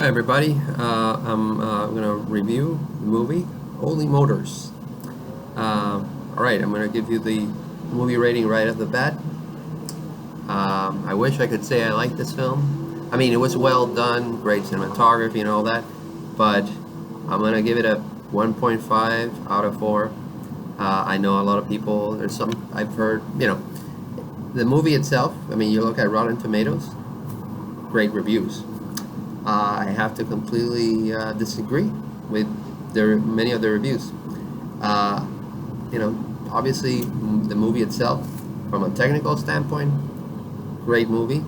Hi everybody, I'm going to review the movie Holy Motors. Alright, I'm going to give you the movie rating right off the bat. I wish I could say I like this film. I mean, it was well done, great cinematography and all that, but I'm going to give it a 1.5 out of 4. I know a lot of people, there's some, I've heard, the movie itself, I mean, you look at Rotten Tomatoes, great reviews. I have to completely disagree with many of the reviews. Uh, Obviously, the movie itself, from a technical standpoint, great movie.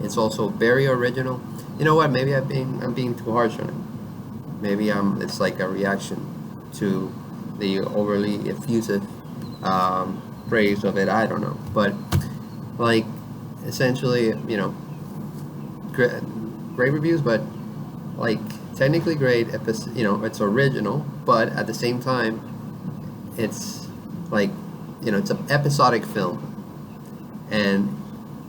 It's also very original. You know what? Maybe I'm being too harsh on it. Maybe it's like a reaction to the overly effusive praise of it. I don't know, but like essentially, great reviews, but like technically great. It's original, but at the same time, it's like it's an episodic film, and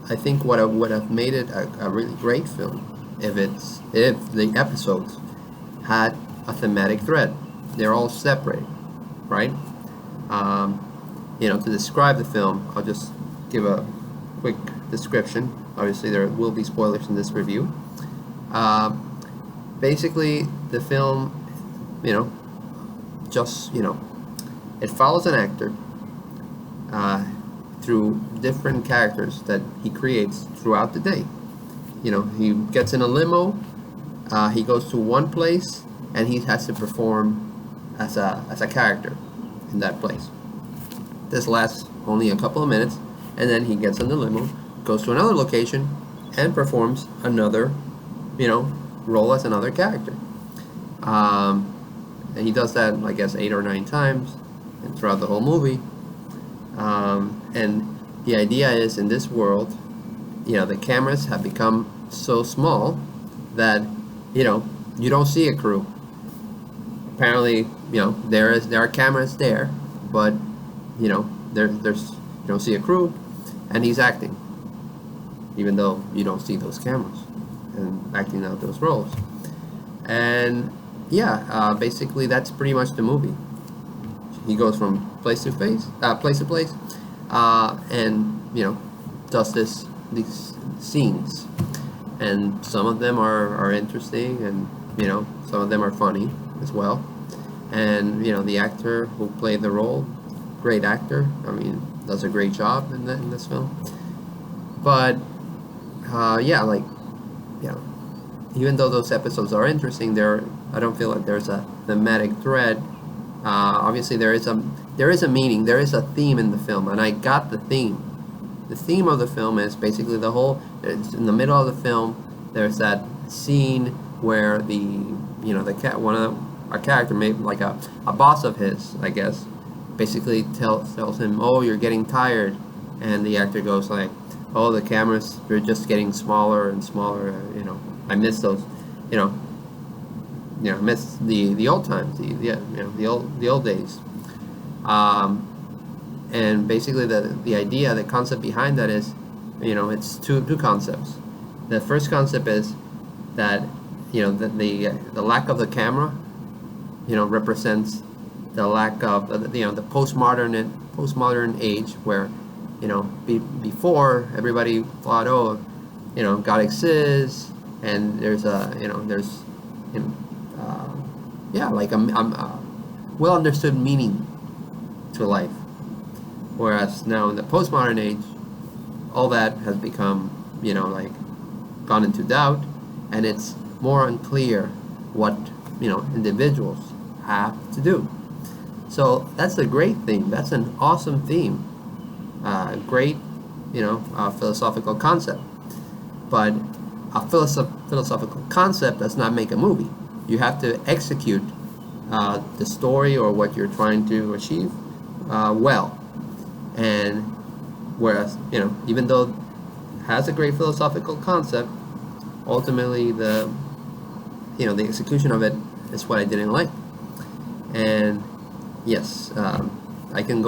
I think what would have made it a really great film if the episodes had a thematic thread. They're all separate, right? To describe the film, I'll just give a quick description. Obviously, there will be spoilers in this review. Uh, Basically, the film, you know, it follows an actor through different characters that he creates throughout the day. He gets in a limo, he goes to one place, and he has to perform as a character in that place. This lasts only a couple of minutes, and then he gets in the limo, goes to another location, and performs another, role as another character. And he does that, I guess, 8 or 9 times and throughout the whole movie. And the idea is, in this world, the cameras have become so small that, you don't see a crew. Apparently, there are cameras there, but, there's you don't see a crew, and he's acting, even though you don't see those cameras and acting out those roles. And yeah, basically that's pretty much the movie. He goes from place to place, and does these scenes, and some of them are interesting, and some of them are funny as well. And the actor who played the role, great actor. I mean, does a great job in this film. But even though those episodes are interesting, I don't feel like there's a thematic thread. Obviously, there is a meaning, there is a theme in the film, and I got the theme. The theme of the film is basically it's in the middle of the film. There's that scene where a character, maybe like a boss of his, I guess, basically tells him, "Oh, you're getting tired," and the actor goes like, "Oh, the cameras, they're just getting smaller and smaller. I miss those. I miss the old times, the old days." And basically, the idea, the concept behind that is, it's two concepts. The first concept is that the lack of the camera, represents the lack of the postmodern age, where before everybody thought, oh, God exists, and there's like a well understood meaning to life. Whereas now in the postmodern age, all that has become like gone into doubt, and it's more unclear what individuals have to do. So that's a great theme. That's an awesome theme. Great, philosophical concept. But a philosophical concept does not make a movie. You have to execute the story or what you're trying to achieve well. And whereas, even though it has a great philosophical concept, ultimately the execution of it is what I didn't like. And yes, I can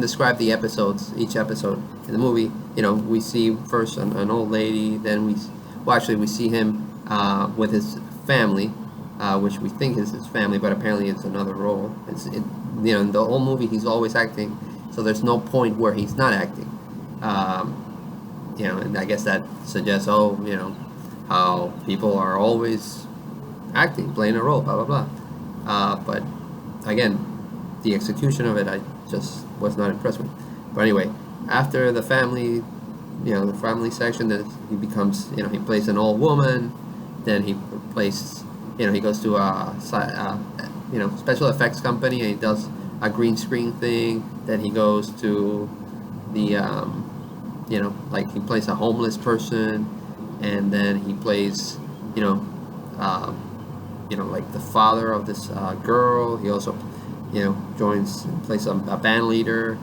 describe the episodes, each episode in the movie. We see first an old lady, then Well, actually, we see him with his family, which we think is his family, but apparently it's another role. In the whole movie he's always acting, so there's no point where he's not acting. And I guess that suggests, how people are always acting, playing a role, blah blah blah. But again, the execution of it, I just was not impressed with. But anyway, after the family, the family section, that he becomes, he plays an old woman. Then he plays, he goes to special effects company, and he does a green screen thing. Then he goes to the, like he plays a homeless person, and then he plays, like the father of this girl. He also, plays a band leader,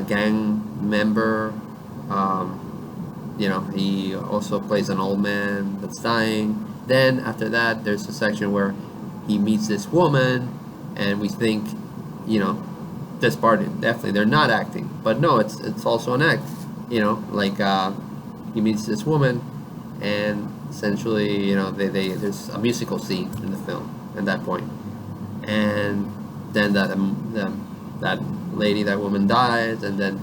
gang member. He also plays an old man that's dying. Then after that, there's a section where he meets this woman, and we think, this part definitely they're not acting, but no, it's also an act. He meets this woman, and essentially, there's a musical scene in the film at that point, and then that lady, that woman dies, and then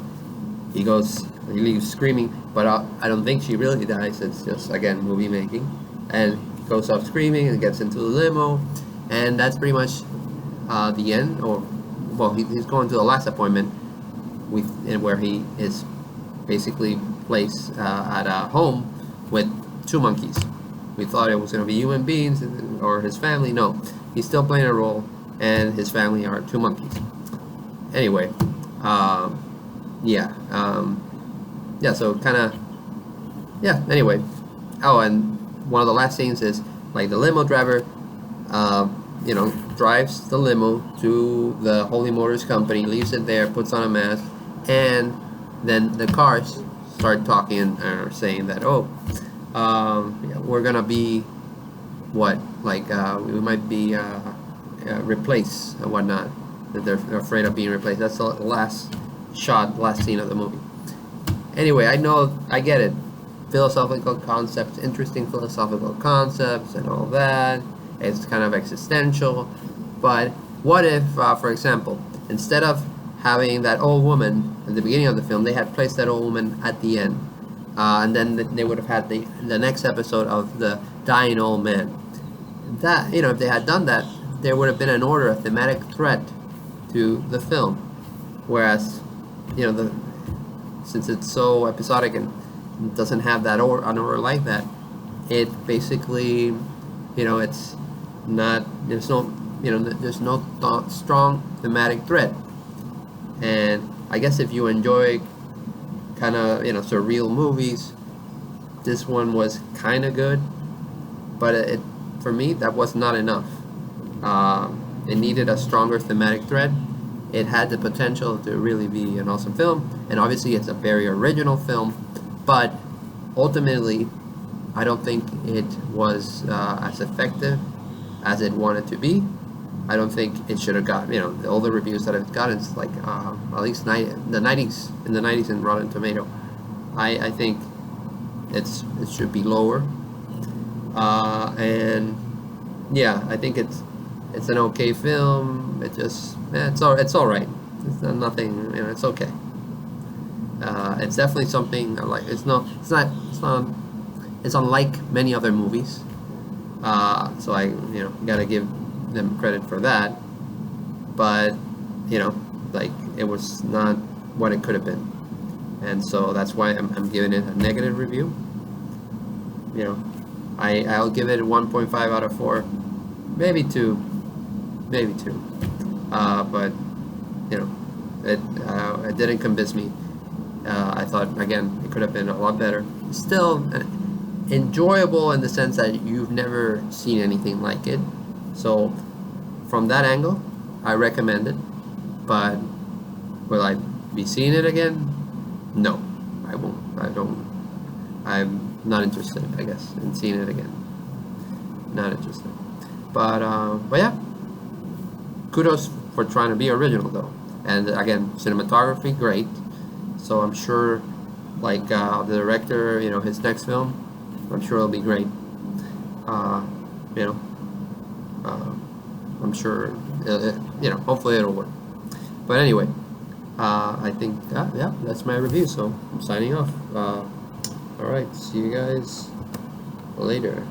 he leaves screaming, but I don't think she really dies. It's just, again, movie making, and he goes off screaming and gets into the limo, and that's pretty much the end. Or, well, he's going to the last appointment where he is basically placed at a home with two monkeys. We thought it was going to be human beings or his family. No, he's still playing a role, and his family are two monkeys. Anyway, so kind of, anyway. Oh, and one of the last scenes is, like, the limo driver, drives the limo to the Holy Motors company, leaves it there, puts on a mask, and then the cars start talking or saying that, we're gonna be we might be replaced and whatnot. That they're afraid of being replaced. That's the last scene of the movie. Anyway, I get it. Philosophical concepts, interesting philosophical concepts and all that. It's kind of existential. But what if, for example, instead of having that old woman at the beginning of the film, they had placed that old woman at the end. And then they would have had the next episode of the dying old man. That, if they had done that, there would have been an order, a thematic thread to the film. Whereas, since it's so episodic and doesn't have an order like that, it basically, it's not, there's no strong thematic thread. And I guess if you enjoy kind of, surreal movies, this one was kind of good, but for me, that was not enough. It needed a stronger thematic thread. It had the potential to really be an awesome film, and obviously it's a very original film, but ultimately, I don't think it was as effective as it wanted to be. I don't think it should have got, all the reviews that I've gotten, it's like, at least in the 90s in Rotten Tomato. I think it should be lower. And yeah, I think it's an okay film. It's all right. It's nothing, it's okay. It's definitely something like, it's unlike many other movies. So I, gotta give them credit for that. But, it was not what it could have been. And so that's why I'm giving it a negative review. I'll give it a 1.5 out of 4, maybe 2. But it didn't convince me. I thought, again, it could have been a lot better. Still enjoyable in the sense that you've never seen anything like it. So from that angle, I recommend it. But will I be seeing it again? No, I won't. I'm not interested, I guess, in seeing it again. Not interested. But yeah, kudos for trying to be original, though. And again, cinematography, great. So I'm sure, like, the director, his next film, I'm sure it'll be great. You know, I'm sure, you know, hopefully it'll work. But anyway, I think, yeah, that's my review, so I'm signing off. Alright, see you guys later.